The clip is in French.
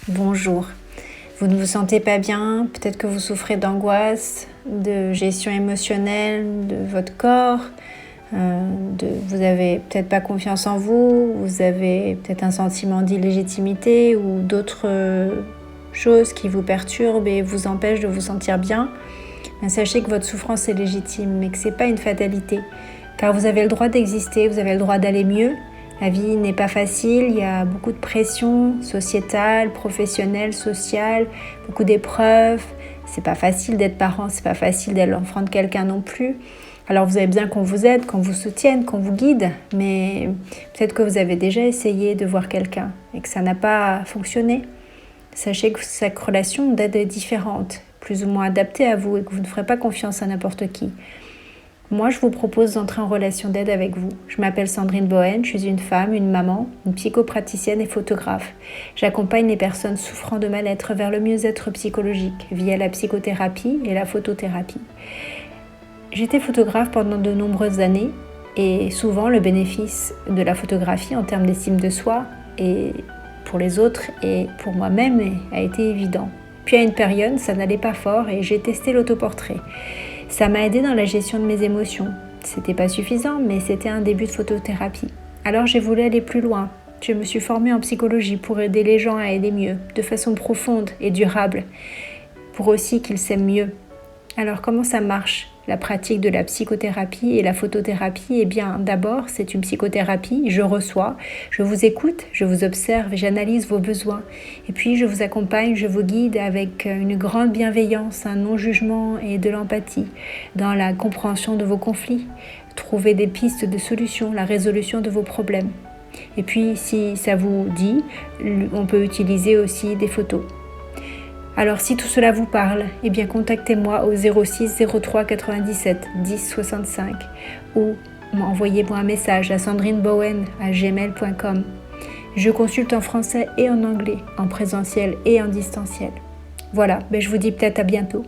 Bonjour. Vous ne vous sentez pas bien, peut-être que vous souffrez d'angoisse, de gestion émotionnelle de votre corps, vous avez peut-être pas confiance en vous, vous avez peut-être un sentiment d'illégitimité ou d'autres choses qui vous perturbent et vous empêchent de vous sentir bien. Mais sachez que votre souffrance est légitime, mais que ce n'est pas une fatalité, car vous avez le droit d'exister, vous avez le droit d'aller mieux. La vie n'est pas facile, il y a beaucoup de pression sociétale, professionnelle, sociale, beaucoup d'épreuves. C'est pas facile d'être parent, c'est pas facile d'être l'enfant de quelqu'un non plus. Alors vous avez besoin qu'on vous aide, qu'on vous soutienne, qu'on vous guide, mais peut-être que vous avez déjà essayé de voir quelqu'un et que ça n'a pas fonctionné. Sachez que chaque relation d'aide est différente, plus ou moins adaptée à vous et que vous ne ferez pas confiance à n'importe qui. Moi, je vous propose d'entrer en relation d'aide avec vous. Je m'appelle Sandrine Bohen, je suis une femme, une maman, une psychopraticienne et photographe. J'accompagne les personnes souffrant de mal-être vers le mieux-être psychologique via la psychothérapie et la photothérapie. J'étais photographe pendant de nombreuses années et souvent le bénéfice de la photographie en termes d'estime de soi et pour les autres et pour moi-même a été évident. Puis à une période, ça n'allait pas fort et j'ai testé l'autoportrait. Ça m'a aidé dans la gestion de mes émotions. C'était pas suffisant, mais c'était un début de photothérapie. Alors j'ai voulu aller plus loin. Je me suis formée en psychologie pour aider les gens à aider mieux, de façon profonde et durable, pour aussi qu'ils s'aiment mieux. Alors comment ça marche ? La pratique de la psychothérapie et la photothérapie, eh bien d'abord c'est une psychothérapie, je reçois, je vous écoute, je vous observe et j'analyse vos besoins. Et puis je vous accompagne, je vous guide avec une grande bienveillance, un non-jugement et de l'empathie dans la compréhension de vos conflits, trouver des pistes de solutions, la résolution de vos problèmes. Et puis si ça vous dit, on peut utiliser aussi des photos. Alors si tout cela vous parle, eh bien contactez-moi au 06 03 97 10 65 ou envoyez-moi un message à sandrinebowen@gmail.com. Je consulte en français et en anglais, en présentiel et en distanciel. Voilà, je vous dis peut-être à bientôt.